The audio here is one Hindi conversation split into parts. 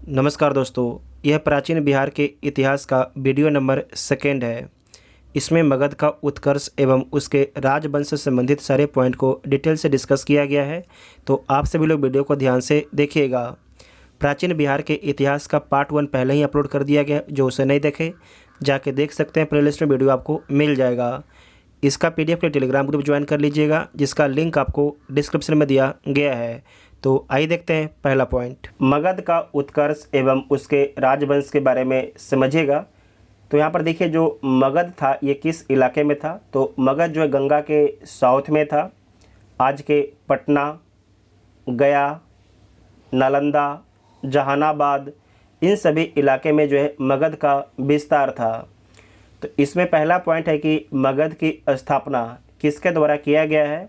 नमस्कार दोस्तों, यह प्राचीन बिहार के इतिहास का वीडियो नंबर सेकेंड है। इसमें मगध का उत्कर्ष एवं उसके राजवंश से संबंधित सारे पॉइंट को डिटेल से डिस्कस किया गया है, तो आप सभी लोग वीडियो को ध्यान से देखिएगा। प्राचीन बिहार के इतिहास का पार्ट 1 पहले ही अपलोड कर दिया गया, जो उसे नहीं देखे जाके देख सकते हैं। प्लेलिस्ट में वीडियो आपको मिल जाएगा। इसका PDF के टेलीग्राम ग्रुप ज्वाइन कर लीजिएगा, जिसका लिंक आपको डिस्क्रिप्शन में दिया गया है। तो आइए देखते हैं पहला पॉइंट, मगध का उत्कर्ष एवं उसके राजवंश के बारे में समझिएगा। तो यहाँ पर देखिए, जो मगध था ये किस इलाके में था। तो मगध जो है गंगा के साउथ में था। आज के पटना, गया, नालंदा, जहानाबाद, इन सभी इलाके में जो है मगध का विस्तार था। तो इसमें पहला पॉइंट है कि मगध की स्थापना किसके द्वारा किया गया है।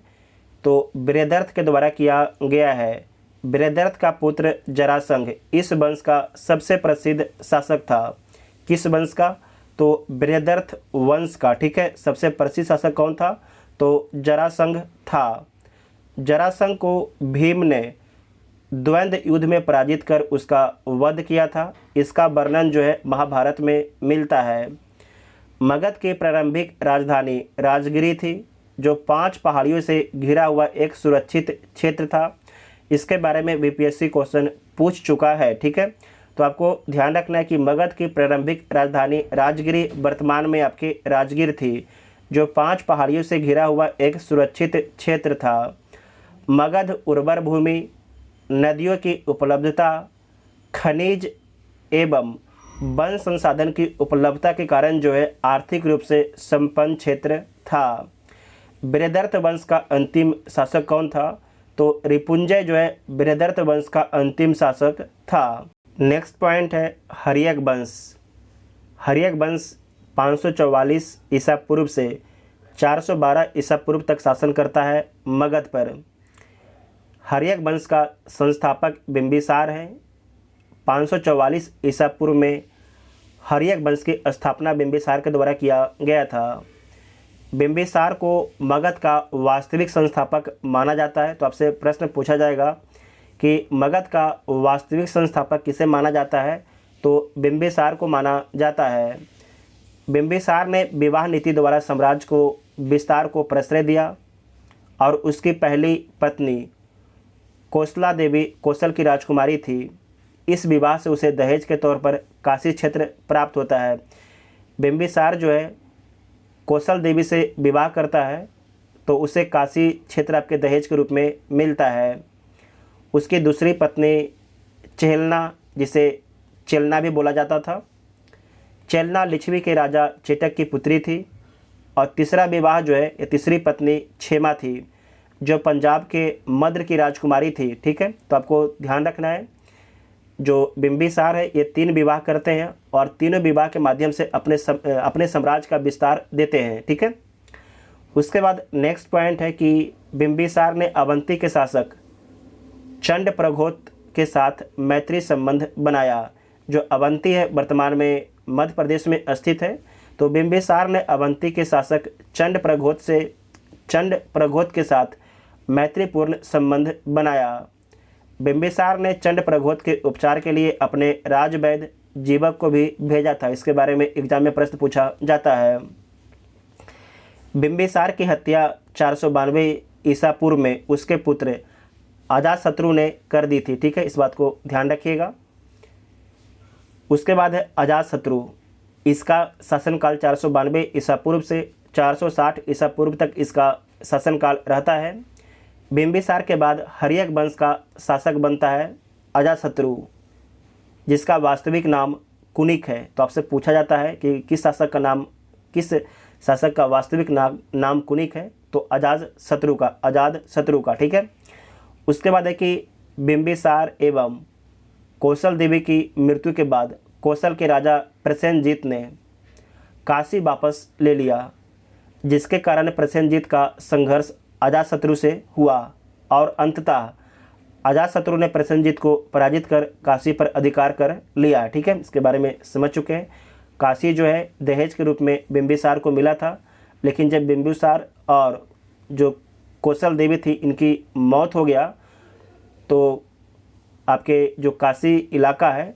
तो बृहदर्थ के द्वारा किया गया है। बृहदर्थ का पुत्र जरासंध इस वंश का सबसे प्रसिद्ध शासक था। किस वंश का? तो बृहदर्थ वंश का। ठीक है, सबसे प्रसिद्ध शासक कौन था? तो जरासंध था। जरासंध को भीम ने द्वंद्व युद्ध में पराजित कर उसका वध किया था। इसका वर्णन जो है महाभारत में मिलता है। मगध की प्रारंभिक राजधानी राजगिरी थी, जो 5 पहाड़ियों से घिरा हुआ एक सुरक्षित क्षेत्र था। इसके बारे में BPSC क्वेश्चन पूछ चुका है। ठीक है, तो आपको ध्यान रखना है कि मगध की प्रारंभिक राजधानी राजगिरी वर्तमान में आपकी राजगीर थी, जो 5 पहाड़ियों से घिरा हुआ एक सुरक्षित क्षेत्र था। मगध उर्वर भूमि, नदियों की उपलब्धता, खनिज एवं वन संसाधन की उपलब्धता के कारण जो है आर्थिक रूप से संपन्न क्षेत्र था। बृहदर्थ वंश का अंतिम शासक कौन था? तो रिपुंजय जो है बृहदर्थ वंश का अंतिम शासक था। नेक्स्ट पॉइंट है हर्यक वंश। हर्यक वंश 544 ईसा पूर्व से 412 ईसा पूर्व तक शासन करता है मगध पर। हर्यक वंश का संस्थापक बिंबिसार है। 544 ईसा पूर्व में हर्यक वंश की स्थापना बिंबिसार के द्वारा किया गया था। बिंबिसार को मगध का वास्तविक संस्थापक माना जाता है। तो आपसे प्रश्न पूछा जाएगा कि मगध का वास्तविक संस्थापक किसे माना जाता है। तो बिंबिसार को माना जाता है। बिंबिसार ने विवाह नीति द्वारा साम्राज्य को विस्तार को प्रश्रय दिया और उसकी पहली पत्नी कोसला देवी कौशल की राजकुमारी थी। इस विवाह से उसे दहेज के तौर पर काशी क्षेत्र प्राप्त होता है। बिंबिसार जो है कौशल देवी से विवाह करता है, तो उसे काशी क्षेत्र आपके दहेज के रूप में मिलता है। उसकी दूसरी पत्नी चेलना, जिसे चेलना भी बोला जाता था, चेलना लिच्छवी के राजा चेटक की पुत्री थी। और तीसरा विवाह जो है, ये तीसरी पत्नी क्षेमा थी, जो पंजाब के मद्र की राजकुमारी थी। ठीक है, तो आपको ध्यान रखना है, जो बिंबिसार है ये 3 विवाह करते हैं और तीनों विवाह के माध्यम से अपने साम्राज्य का विस्तार देते हैं। ठीक है, उसके बाद नेक्स्ट पॉइंट है कि बिंबिसार ने अवंती के शासक चंड प्रघोत के साथ मैत्री संबंध बनाया। जो अवंती है वर्तमान में मध्य प्रदेश में स्थित है। तो बिंबिसार ने अवंती के शासक चंड प्रघोत के साथ मैत्रीपूर्ण संबंध बनाया। बिंबिसार ने चंड प्रघोत के उपचार के लिए अपने राजवैद्य जीवक को भी भेजा था। इसके बारे में एग्जाम में प्रश्न पूछा जाता है। बिंबिसार की हत्या 492 ईसा पूर्व में उसके पुत्र अजातशत्रु ने कर दी थी। ठीक है, इस बात को ध्यान रखिएगा। उसके बाद है अजातशत्रु। इसका शासनकाल 492 ईसा पूर्व से 460 ईसा पूर्व तक इसका शासनकाल रहता है। बिंबिसार के बाद हर्यक वंश का शासक बनता है अजातशत्रु, जिसका वास्तविक नाम कुनिक है। तो आपसे पूछा जाता है कि किस शासक का वास्तविक नाम कुनिक है। तो अजातशत्रु का। ठीक है, उसके बाद है कि बिंबिसार एवं कौशल देवी की मृत्यु के बाद कौशल के राजा प्रसेनजीत ने काशी वापस ले लिया, जिसके कारण प्रसेनजीत का संघर्ष अजातशत्रु से हुआ और अंततः अजातशत्रु ने प्रसेनजीत को पराजित कर काशी पर अधिकार कर लिया। ठीक है, इसके बारे में समझ चुके हैं। काशी जो है दहेज के रूप में बिंबिसार को मिला था, लेकिन जब बिंबिसार और जो कौशल देवी थी इनकी मौत हो गया, तो आपके जो काशी इलाका है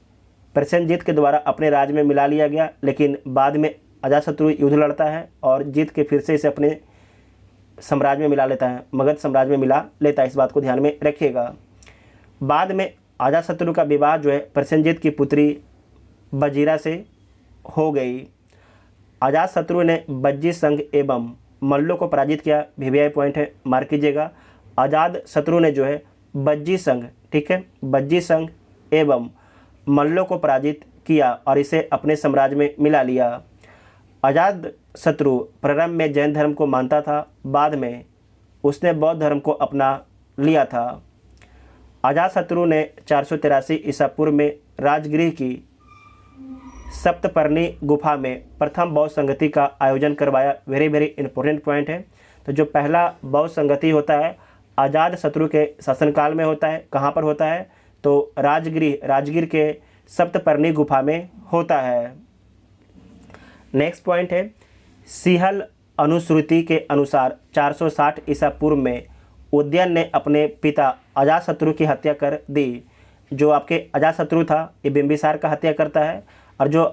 प्रसेनजीत के द्वारा अपने राज्य में मिला लिया गया, लेकिन बाद में अजातशत्रु युद्ध लड़ता है और जीत के फिर से इसे अपने साम्राज्य में मिला लेता है, मगध साम्राज्य में मिला लेता है। इस बात को ध्यान में रखिएगा। बाद में अजातशत्रु का विवाह जो है प्रसेनजीत की पुत्री बजीरा से हो गई। अजातशत्रु ने बज्जी संघ एवं मल्लों को पराजित किया। वीवीआई पॉइंट है, मार्क कीजिएगा। अजातशत्रु ने जो है बज्जी संघ, ठीक है, बज्जी संघ एवं मल्लों को पराजित किया और इसे अपने साम्राज्य में मिला लिया। अजातशत्रु प्रारंभ में जैन धर्म को मानता था, बाद में उसने बौद्ध धर्म को अपना लिया था। अजातशत्रु ने 483 ईसा पूर्व में राजगृह की सप्तपर्णी गुफा में प्रथम बौद्ध संगति का आयोजन करवाया। वेरी वेरी इंपॉर्टेंट पॉइंट है। तो जो पहला बौद्ध संगति होता है अजातशत्रु के शासनकाल में होता है। कहाँ पर होता है? तो राजगीर के सप्तपर्णी गुफा में होता है। नेक्स्ट पॉइंट है, सिहल अनुश्रुति के अनुसार 460 ईसा पूर्व में उदयन ने अपने पिता अजातशत्रु की हत्या कर दी। जो आपके अजातशत्रु था ये बिंबिसार का हत्या करता है, और जो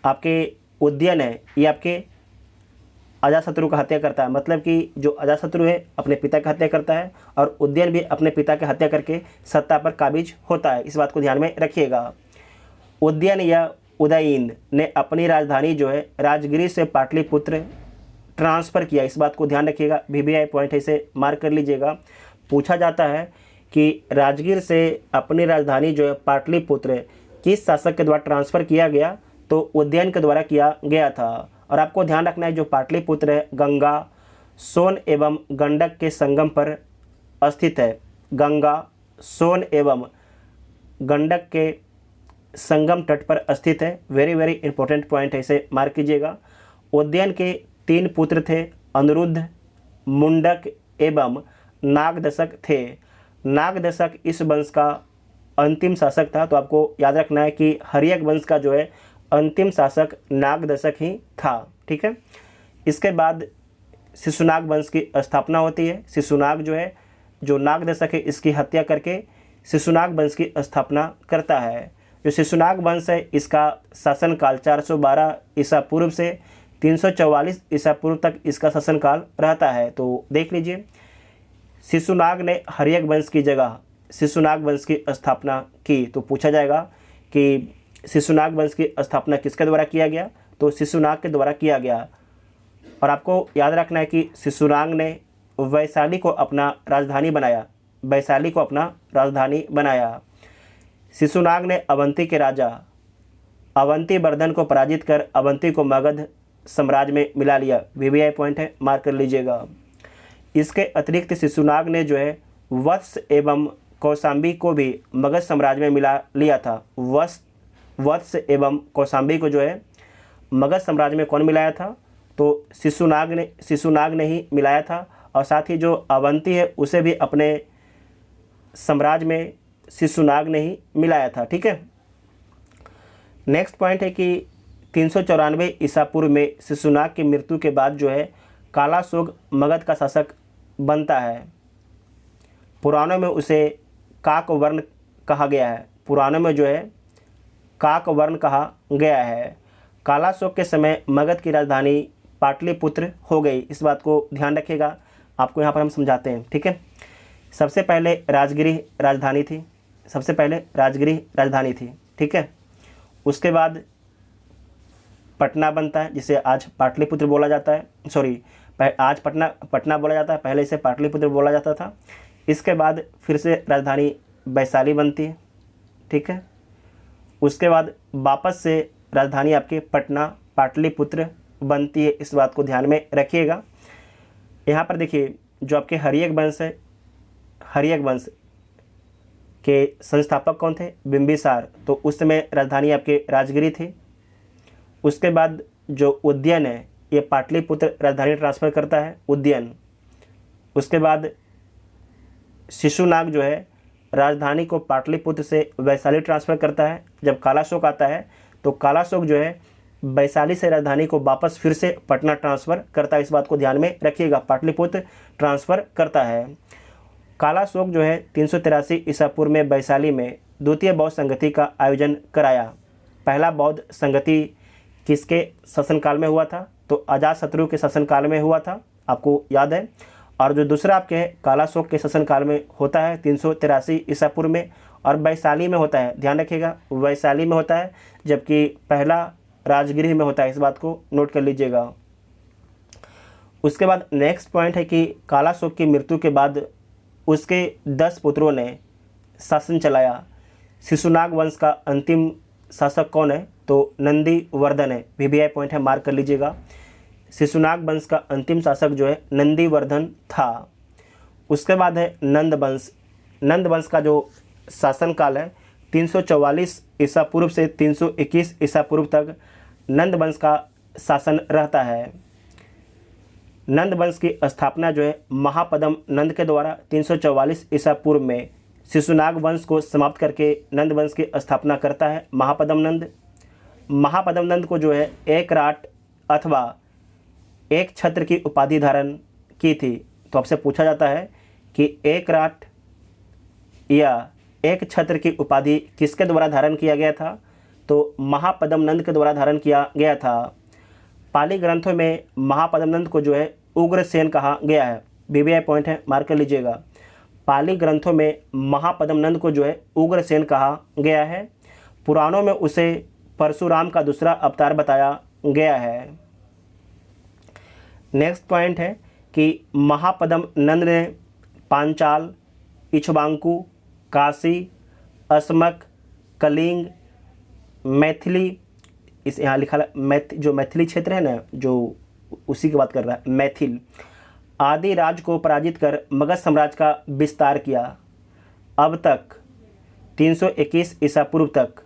आपके उदयन है ये आपके अजातशत्रु का हत्या करता है। मतलब कि जो अजातशत्रु है अपने पिता की हत्या करता है और उदयन भी अपने पिता की हत्या करके सत्ता पर काबिज होता है। इस बात को ध्यान में रखिएगा। उदयन या उदयीन ने अपनी राजधानी जो है राजगिरी से पाटलिपुत्र ट्रांसफ़र किया। इस बात को ध्यान रखिएगा। वीवीआई पॉइंट है, इसे मार्क कर लीजिएगा। पूछा जाता है कि राजगीर से अपनी राजधानी जो है पाटलिपुत्र किस शासक के द्वारा ट्रांसफ़र किया गया? तो उदयन के द्वारा किया गया था। और आपको ध्यान रखना है जो पाटलिपुत्र है गंगा, सोन एवं गंडक के संगम पर स्थित है। गंगा, सोन एवं गंडक के संगम तट पर स्थित है। वेरी वेरी इंपॉर्टेंट पॉइंट है, इसे मार्क कीजिएगा। उदयन के 3 पुत्र थे, अनिरुद्ध, मुंडक एवं नागदशक थे। नागदशक इस वंश का अंतिम शासक था। तो आपको याद रखना है कि हर्यक वंश का जो है अंतिम शासक नागदशक ही था। ठीक है। इसके बाद शिशुनाग वंश की स्थापना होती है। शिशुनाग जो है, जो नागदशक है, इसकी हत्या करके शिशुनाग वंश की स्थापना करता है। जो शिशुनाग वंश है इसका शासनकाल 412 ईसा पूर्व से 344 ईसा पूर्व तक इसका शासनकाल रहता है। तो देख लीजिए, शिशुनाग ने हर्यक वंश की जगह शिशुनाग वंश की स्थापना की। तो पूछा जाएगा कि शिशुनाग वंश की स्थापना किसके द्वारा किया गया? तो शिशुनाग के द्वारा किया गया। और आपको याद रखना है कि शिशुनाग ने वैशाली को अपना राजधानी बनाया। वैशाली को अपना राजधानी बनाया। शिशुनाग ने अवंती के राजा अवंतीवर्धन को पराजित कर अवंती को मगध साम्राज्य में मिला लिया। वीवीआई पॉइंट है, मार्क कर लीजिएगा। इसके अतिरिक्त शिशुनाग ने जो है वत्स एवं कौशाम्बी को भी मगध साम्राज्य में मिला लिया था। वत्स एवं कौशाम्बी को जो है मगध साम्राज्य में कौन मिलाया था? तो शिशुनाग ने ही मिलाया था। और साथ ही जो अवंती है उसे भी अपने साम्राज्य में शिशुनाग ने ही मिलाया था। ठीक है। नेक्स्ट पॉइंट है कि 394 ईसा पूर्व में शिशुनाग की मृत्यु के बाद जो है कालाशोग मगध का शासक बनता है। पुराणों में उसे काकवर्ण कहा गया है। पुराणों में जो है काकवर्ण कहा गया है। कालाशोग के समय मगध की राजधानी पाटलिपुत्र हो गई। इस बात को ध्यान रखिएगा, आपको यहाँ पर हम समझाते हैं। ठीक है। सबसे पहले राजगिरी राजधानी थी। ठीक है। उसके बाद पटना बनता है, जिसे आज पाटलिपुत्र बोला जाता है। आज पटना बोला जाता है, पहले इसे पाटलिपुत्र बोला जाता था। इसके बाद फिर से राजधानी वैशाली बनती है। ठीक है। उसके बाद वापस से राजधानी आपके पटना पाटलिपुत्र बनती है। इस बात को ध्यान में रखिएगा। यहाँ पर देखिए, जो आपके हर्यक वंश है, हर्यक वंश के संस्थापक कौन थे? बिंबिसार। तो उस समय राजधानी आपके राजगिरी थी। उसके बाद जो उदयन है ये पाटलिपुत्र राजधानी ट्रांसफ़र करता है, उदयन। उसके बाद शिशुनाग जो है राजधानी को पाटलिपुत्र से वैशाली ट्रांसफ़र करता है। जब कालाशोक आता है तो कालाशोक जो है वैशाली से राजधानी को वापस फिर से पटना ट्रांसफ़र करता है। इस बात को ध्यान में रखिएगा, पाटलिपुत्र ट्रांसफ़र करता है। कालाशोक जो है 383 ईसा पूर्व में वैशाली में द्वितीय बौद्ध संगति का आयोजन कराया। पहला बौद्ध संगति किसके शासनकाल में हुआ था? तो अजातशत्रु के शासनकाल में हुआ था, आपको याद है। और जो दूसरा आपके कालाशोक के शासनकाल में होता है 383 ईसा पूर्व में, और वैशाली में होता है, ध्यान रखिएगा वैशाली में होता है, जबकि पहला राजगृह में होता है। इस बात को नोट कर लीजिएगा। उसके बाद नेक्स्ट पॉइंट है कि कालाशोक की मृत्यु के बाद उसके 10 पुत्रों ने शासन चलाया। शिशुनाग वंश का अंतिम शासक कौन है? तो नंदीवर्धन है। वीवीआई पॉइंट है, मार्क कर लीजिएगा। शिशुनाग वंश का अंतिम शासक जो है नंदीवर्धन था। उसके बाद है नंद वंश। नंद वंश का जो शासनकाल है 344 ईसा पूर्व से 321 ईसा पूर्व तक नंद वंश का शासन रहता है। नंद वंश की स्थापना जो है महापद्म नंद के द्वारा 344 ईसा पूर्व में शिशुनाग वंश को समाप्त करके नंद वंश की स्थापना करता है महापद्म नंद। महापद्म नंद को जो है एक राट अथवा एक छत्र की उपाधि धारण की थी। तो आपसे पूछा जाता है कि एक राट या एक छत्र की उपाधि किसके द्वारा धारण किया गया था? तो महापद्म नंद के द्वारा धारण किया गया था। पाली ग्रंथों में महापद्म नंद को जो है उग्रसेन कहा गया है। वीवीआई पॉइंट है, मार्क कर लीजिएगा। पाली ग्रंथों में महापद्म नंद को जो है उग्रसेन कहा गया है। पुराणों में उसे परशुराम का दूसरा अवतार बताया गया है। नेक्स्ट पॉइंट है कि महापद्म नंद ने पांचाल, इक्ष्वाकु, काशी, अस्मक, कलिंग, मैथिली, इस यहाँ लिखा जो मैथिली क्षेत्र है ना, जो उसी की बात कर रहा है, मैथिल आदि राज्य को पराजित कर मगध साम्राज्य का विस्तार किया। अब तक 321 ईसा पूर्व तक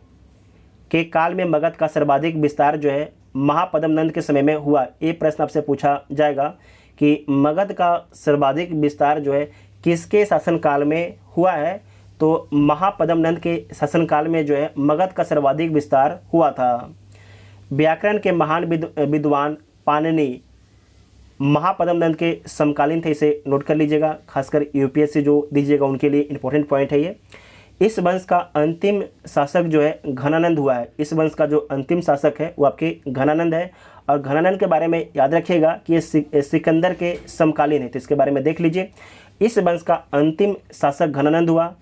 के काल में मगध का सर्वाधिक विस्तार जो है महापद्म नंद के समय में हुआ। ये प्रश्न आपसे पूछा जाएगा कि मगध का सर्वाधिक विस्तार जो है किसके शासनकाल में हुआ है? तो महापद्म नंद के शासनकाल में जो है मगध का सर्वाधिक विस्तार हुआ था। व्याकरण के महान विद्वान पाणिनि महापद्म नंद के समकालीन थे, इसे नोट कर लीजिएगा। खासकर यूपीएससी जो दीजिएगा उनके लिए इंपॉर्टेंट पॉइंट है ये। इस वंश का अंतिम शासक जो है घनानंद हुआ है। इस वंश का जो अंतिम शासक है वो आपके घनानंद है। और घनानंद के बारे में याद रखिएगा कि ये सिकंदर के समकालीन है, तो इसके बारे में देख लीजिए। इस वंश का अंतिम शासक घनानंद हुआ।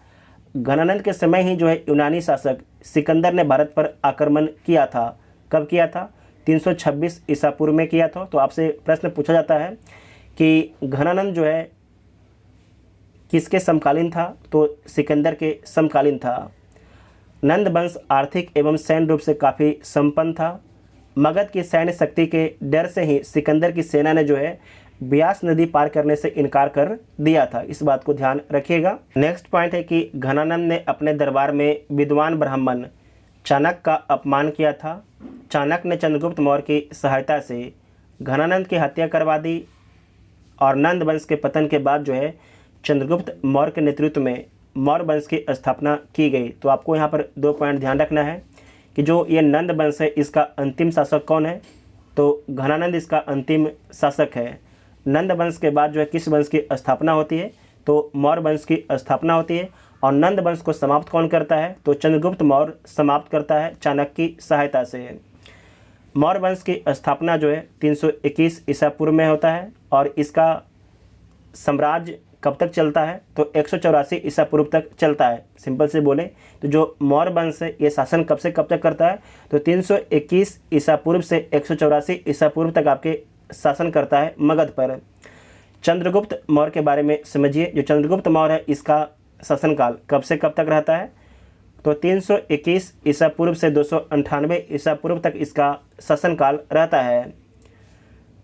घनानंद के समय ही जो है यूनानी शासक सिकंदर ने भारत पर आक्रमण किया था। कब किया था? 326 ईसा पूर्व में किया था। तो आपसे प्रश्न पूछा जाता है कि घनानंद जो है किसके समकालीन था? तो सिकंदर के समकालीन था। नंद वंश आर्थिक एवं सैन्य रूप से काफ़ी संपन्न था। मगध की सैन्य शक्ति के डर से ही सिकंदर की सेना ने जो है ब्यास नदी पार करने से इनकार कर दिया था। इस बात को ध्यान रखिएगा। नेक्स्ट पॉइंट है कि घनानंद ने अपने दरबार में विद्वान ब्राह्मण चाणक्य का अपमान किया था। चाणक्य ने चंद्रगुप्त मौर्य की सहायता से घनानंद की हत्या करवा दी और नंद वंश के पतन के बाद जो है चंद्रगुप्त मौर्य के नेतृत्व में मौर्य वंश की स्थापना की गई। तो आपको यहाँ पर 2 पॉइंट ध्यान रखना है कि जो ये नंद वंश है इसका अंतिम शासक कौन है? तो घनानंद इसका अंतिम शासक है। नंद वंश के बाद जो है किस वंश की स्थापना होती है? तो मौर्य वंश की स्थापना होती है। और नंद वंश को समाप्त कौन करता है? तो चंद्रगुप्त मौर्य समाप्त करता है चाणक्य की सहायता से। मौर्य वंश की स्थापना जो है 321 ईसा पूर्व में होता है और इसका साम्राज्य कब तक चलता है? तो 184 ईसा पूर्व तक चलता है। सिंपल से बोले तो जो मौर्य वंश है ये शासन कब से कब तक करता है? तो 321 ईसा पूर्व से 184 ईसा पूर्व तक आपके शासन करता है मगध पर। चंद्रगुप्त मौर्य के बारे में समझिए। जो चंद्रगुप्त मौर्य है इसका शासनकाल कब से कब तक रहता है? तो 321 ईसा पूर्व से 298 ईसा पूर्व तक इसका शासनकाल रहता है।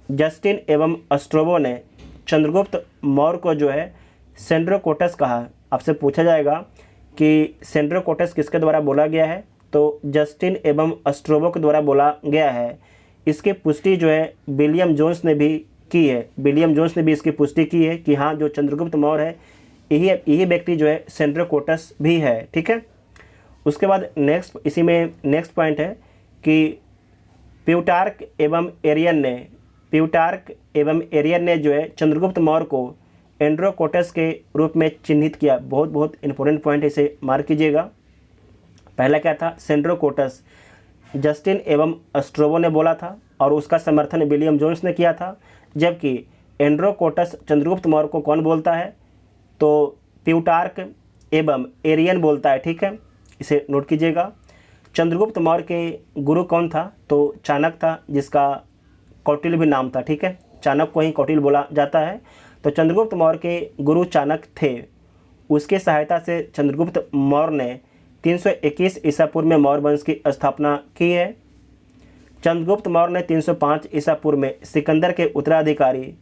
जस्टिन एवं स्ट्रोबो ने चंद्रगुप्त मौर्य को जो है सेंड्रोकोटस कहा। आपसे पूछा जाएगा कि सेंड्रोकोटस किसके द्वारा बोला गया है? तो जस्टिन एवं स्ट्रोबो के द्वारा बोला गया है। इसकी पुष्टि जो है विलियम जोन्स ने भी की है। विलियम जोन्स ने भी इसकी पुष्टि की है कि हाँ जो चंद्रगुप्त मौर्य है यही व्यक्ति जो है सेंड्रोकोटस भी है। ठीक है। उसके बाद इसी में नेक्स्ट पॉइंट है कि प्यूटार्क एवं एरियन ने जो है चंद्रगुप्त मौर्य को एंड्रोकोटस के रूप में चिन्हित किया। बहुत इंपॉर्टेंट पॉइंट है, इसे मार्क कीजिएगा। पहला क्या था, सेंड्रोकोटस जस्टिन एवं स्ट्रोबो ने बोला था और उसका समर्थन विलियम जोन्स ने किया था। जबकि एंड्रोकोटस चंद्रगुप्त मौर्य को कौन बोलता है, तो प्यूटार्क एवं एरियन बोलता है। ठीक है, इसे नोट कीजिएगा। चंद्रगुप्त मौर्य के गुरु कौन था, तो चाणक्य था, जिसका कौटिल्य भी नाम था। ठीक है, चाणक्य को ही कौटिल्य बोला जाता है। तो चंद्रगुप्त मौर्य के गुरु चाणक्य थे। उसके सहायता से चंद्रगुप्त मौर्य ने 321 ईसा पूर्व में मौर्य वंश की स्थापना की है। चंद्रगुप्त मौर्य ने 305 ईसा पूर्व में सिकंदर के उत्तराधिकारी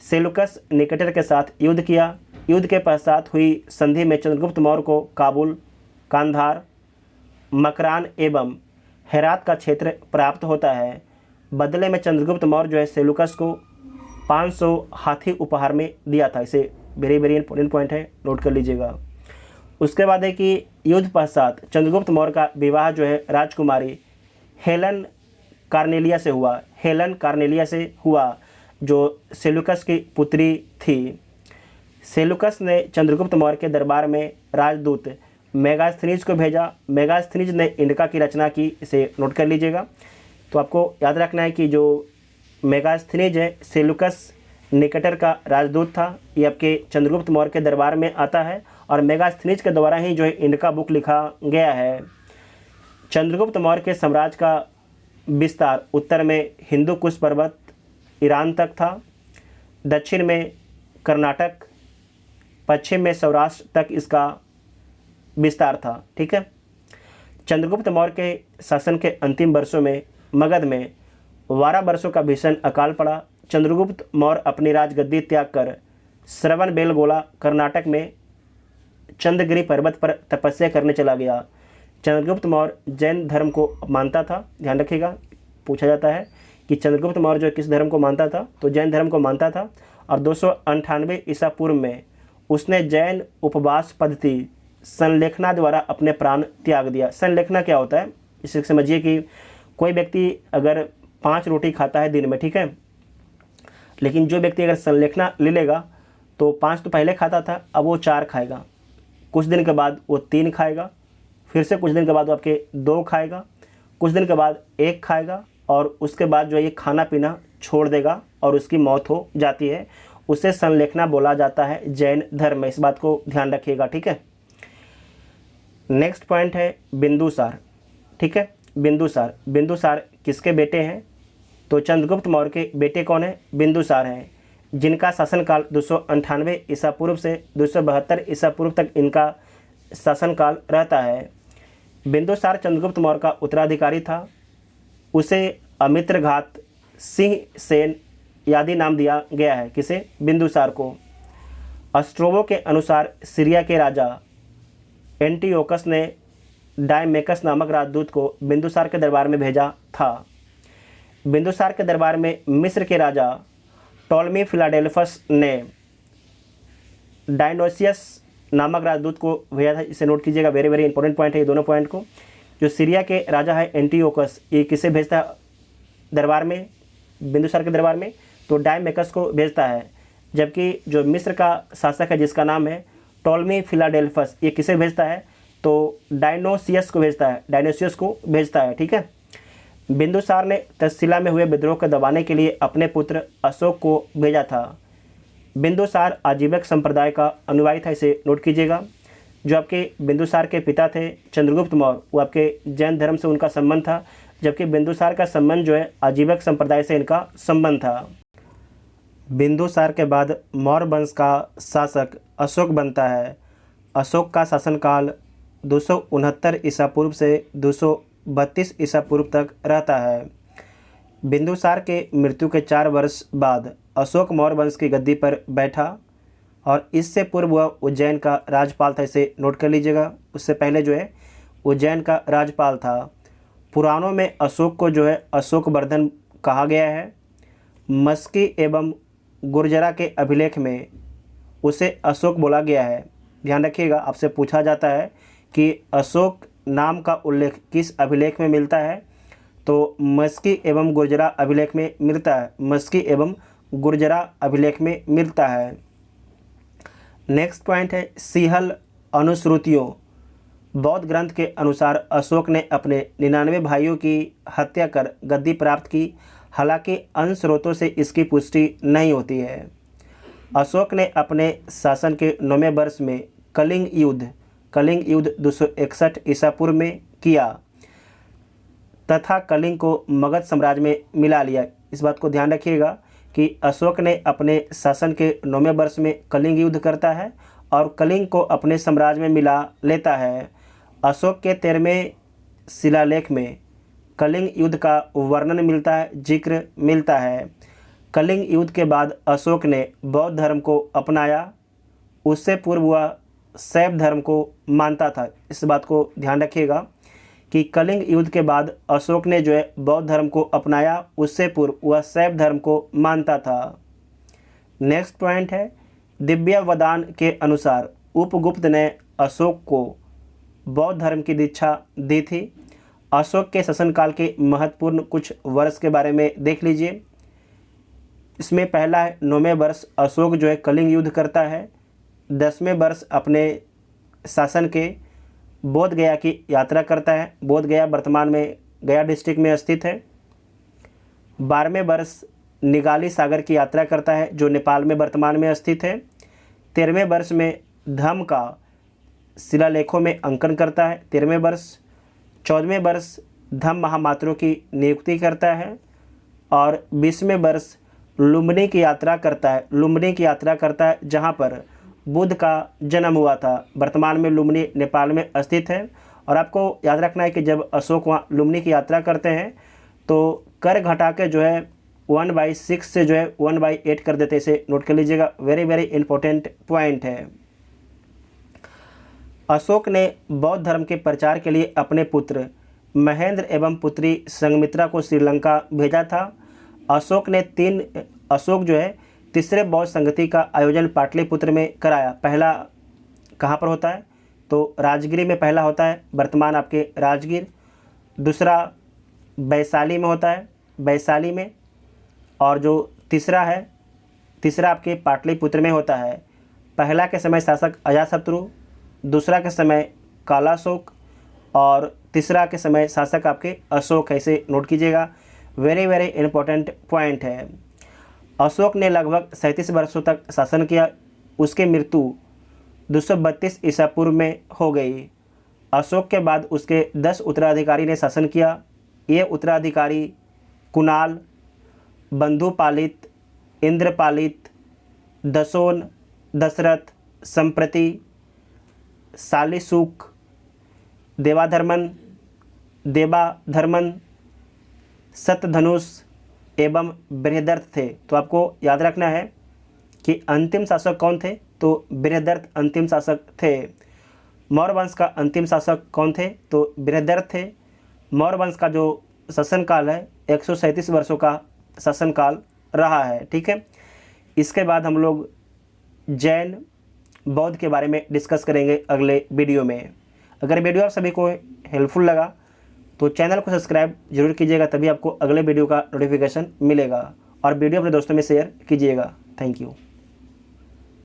सेलुकस निकेटर के साथ युद्ध किया। युद्ध के पश्चात हुई संधि में चंद्रगुप्त मौर्य को काबुल, कांधार, मकरान एवं हेरात का क्षेत्र प्राप्त होता है। बदले में चंद्रगुप्त मौर्य जो है सेलुकस को 500 हाथी उपहार में दिया था। इसे वेरी वेरी इंपॉर्टेंट पॉइंट है, नोट कर लीजिएगा। उसके बाद है कि युद्ध पश्चात चंद्रगुप्त मौर्य का विवाह जो है राजकुमारी हेलन कार्नेलिया से हुआ। हेलन कार्नेलिया से हुआ, जो सेलुकस की पुत्री थी। सेलुकस ने चंद्रगुप्त मौर्य के दरबार में राजदूत मेगास्थनीज को भेजा। मेगास्थनीज ने इंडिका की रचना की। इसे नोट कर लीजिएगा। तो आपको याद रखना है कि जो मेगास्थनीज है सेलुकस निकेटर का राजदूत था। ये आपके चंद्रगुप्त मौर्य के दरबार में आता है और मेगास्थनीज के द्वारा ही जो है इंडिका बुक लिखा गया है। चंद्रगुप्त मौर्य के साम्राज्य का विस्तार उत्तर में हिंदू कुश पर्वत ईरान तक था, दक्षिण में कर्नाटक, पश्चिम में सौराष्ट्र तक इसका विस्तार था। ठीक है, चंद्रगुप्त मौर्य के शासन के अंतिम वर्षों में मगध में 12 वर्षों का भीषण अकाल पड़ा। चंद्रगुप्त मौर्य अपनी राजगद्दी त्याग कर श्रवणबेलगोला कर्नाटक में चंद्रगिरी पर्वत पर तपस्या करने चला गया। चंद्रगुप्त मौर्य जैन धर्म को मानता था। ध्यान रखिएगा, पूछा जाता है कि चंद्रगुप्त मौर्य जो किस धर्म को मानता था, तो जैन धर्म को मानता था। और 298 ईसा पूर्व में उसने जैन उपवास पद्धति संलेखना द्वारा अपने प्राण त्याग दिया। संलेखना क्या होता है, इसे समझिए कि कोई व्यक्ति अगर 5 रोटी खाता है दिन में, ठीक है, लेकिन जो व्यक्ति अगर संलेखना ले लेगा तो 5 तो पहले खाता था, अब वो 4 खाएगा, कुछ दिन के बाद वो 3 खाएगा, फिर से कुछ दिन के बाद वो आपके 2 खाएगा, कुछ दिन के बाद 1 खाएगा और उसके बाद जो है ये खाना पीना छोड़ देगा और उसकी मौत हो जाती है। उसे संलेखना बोला जाता है जैन धर्म में। इस बात को ध्यान रखिएगा। ठीक है, नेक्स्ट पॉइंट है बिंदुसार। ठीक है, बिंदुसार। बिंदुसार किसके बेटे हैं, तो चंद्रगुप्त मौर्य के बेटे कौन है, बिंदुसार हैं, जिनका शासनकाल 298 ईसा पूर्व से 272 ईसा पूर्व तक इनका शासनकाल रहता है। बिंदुसार चंद्रगुप्त मौर्य का उत्तराधिकारी था। उसे अमित्रघात सिंह सेन आदि नाम दिया गया है। किसे, बिंदुसार को। स्ट्रोबो के अनुसार सीरिया के राजा एंटियोकस ने डायमेकस नामक राजदूत को बिंदुसार के दरबार में भेजा था। बिंदुसार के दरबार में मिस्र के राजा टॉलमी फिलाडेल्फस ने डायनोसियस नामक राजदूत को भेजा था। इसे नोट कीजिएगा, वेरी वेरी इंपॉर्टेंट पॉइंट है ये दोनों पॉइंट को। जो सीरिया के राजा है एंटियोकस, ये किसे भेजता है दरबार में, बिंदुसार के दरबार में, तो डायमेकस को भेजता है। जबकि जो मिस्र का शासक है जिसका नाम है टॉलमी फिलाडेल्फस, ये किसे भेजता है, तो डायनोसियस को भेजता है, डायनोसियस को भेजता है। ठीक है, बिंदुसार ने तक्षशिला में हुए विद्रोह को दबाने के लिए अपने पुत्र अशोक को भेजा था। बिंदुसार आजीवक संप्रदाय का अनुयायी था। इसे नोट कीजिएगा। जो आपके बिंदुसार के पिता थे चंद्रगुप्त मौर्य, वो आपके जैन धर्म से उनका संबंध था, जबकि बिंदुसार का संबंध जो है आजीवक संप्रदाय से इनका संबंध था। बिंदुसार के बाद मौर्य वंश का शासक अशोक बनता है। अशोक का शासनकाल 269 ईसा पूर्व से 232 ईसा पूर्व तक रहता है। बिंदुसार के मृत्यु के 4 वर्ष बाद अशोक मौर्य वंश की गद्दी पर बैठा और इससे पूर्व वह उज्जैन का राजपाल था। इसे नोट कर लीजिएगा, उससे पहले जो है उज्जैन का राजपाल था। पुराणों में अशोक को जो है अशोक वर्धन कहा गया है। मस्की एवं गुर्जरा के अभिलेख में उसे अशोक बोला गया है। ध्यान रखिएगा, आपसे पूछा जाता है कि अशोक नाम का उल्लेख किस अभिलेख में मिलता है, तो मस्की एवं गुर्जरा अभिलेख में मिलता है। मस्की एवं गुर्जरा अभिलेख में मिलता है। नेक्स्ट पॉइंट है सिंहल अनुश्रुतियों। बौद्ध ग्रंथ के अनुसार अशोक ने अपने 99 भाइयों की हत्या कर गद्दी प्राप्त की, हालांकि अन्य स्रोतों से इसकी पुष्टि नहीं होती है। अशोक ने अपने शासन के 9वें वर्ष में कलिंग युद्ध 261 ईसा पूर्व में किया तथा कलिंग को मगध साम्राज्य में मिला लिया। इस बात को ध्यान रखिएगा कि अशोक ने अपने शासन के 9वें वर्ष में कलिंग युद्ध करता है और कलिंग को अपने साम्राज्य में मिला लेता है। अशोक के 13वें शिलालेख में कलिंग युद्ध का वर्णन मिलता है, जिक्र मिलता है। कलिंग युद्ध के बाद अशोक ने बौद्ध धर्म को अपनाया, उससे पूर्व वह शैव धर्म को मानता था। इस बात को ध्यान रखिएगा कि कलिंग युद्ध के बाद अशोक ने जो है बौद्ध धर्म को अपनाया, उससे पूर्व वह शैव धर्म को मानता था। नेक्स्ट पॉइंट है, दिव्य वदान के अनुसार उपगुप्त ने अशोक को बौद्ध धर्म की दीक्षा दी थी। अशोक के शासनकाल के महत्वपूर्ण कुछ वर्ष के बारे में देख लीजिए। इसमें पहला है 9वें वर्ष अशोक जो है कलिंग युद्ध करता है। 10वें वर्ष अपने शासन के बोध गया की यात्रा करता है। बोध गया वर्तमान में गया डिस्ट्रिक्ट में स्थित है। 12वें वर्ष निगाली सागर की यात्रा करता है, जो नेपाल में वर्तमान में स्थित है। 13वें वर्ष में धम्म का शिलालेखों में अंकन करता है। 13वें वर्ष 14वें वर्ष धम्म महामात्रों की नियुक्ति करता है और 20वें वर्ष लुम्बिनी की यात्रा करता है, जहाँ पर बुद्ध का जन्म हुआ था। वर्तमान में लुम्बिनी नेपाल में स्थित है। और आपको याद रखना है कि जब अशोक वहाँ लुम्बिनी की यात्रा करते हैं तो कर घटा के जो है 1/6 से जो है 1/8 कर देते, इसे नोट कर लीजिएगा, वेरी इंपॉर्टेंट पॉइंट है। अशोक ने बौद्ध धर्म के प्रचार के लिए अपने पुत्र महेंद्र एवं पुत्री संघमित्रा को श्रीलंका भेजा था। अशोक जो है तीसरे बौद्ध संगति का आयोजन पाटलिपुत्र में कराया। पहला कहाँ पर होता है तो राजगिरी में पहला होता है, वर्तमान आपके राजगीर। दूसरा वैशाली में होता है, वैशाली में। और जो तीसरा आपके पाटलिपुत्र में होता है। पहला के समय शासक अजातशत्रु, दूसरा के समय कालाशोक और तीसरा के समय शासक आपके अशोक है। इसे नोट कीजिएगा, वेरी इंपॉर्टेंट पॉइंट है। अशोक ने लगभग 37 वर्षों तक शासन किया। उसकी मृत्यु 232 ईसा पूर्व में हो गई। अशोक के बाद उसके 10 उत्तराधिकारी ने शासन किया। ये उत्तराधिकारी कुणाल, बंधुपालित, इंद्रपालित, दसोन, दशरथ, संप्रति, शालिशुक, देवाधर्मन, सतधनुष एवं बृहदर्थ थे। तो आपको याद रखना है कि अंतिम शासक कौन थे तो बृहदर्थ अंतिम शासक थे। मौर्य वंश का अंतिम शासक कौन थे तो बृहदर्थ थे। मौर्य वंश का जो शासनकाल है 137 वर्षों का शासनकाल रहा है। ठीक है, इसके बाद हम लोग जैन बौद्ध के बारे में डिस्कस करेंगे अगले वीडियो में। अगर वीडियो आप सभी को हेल्पफुल लगा तो चैनल को सब्सक्राइब जरूर कीजिएगा, तभी आपको अगले वीडियो का नोटिफिकेशन मिलेगा। और वीडियो अपने दोस्तों में शेयर कीजिएगा। Thank you.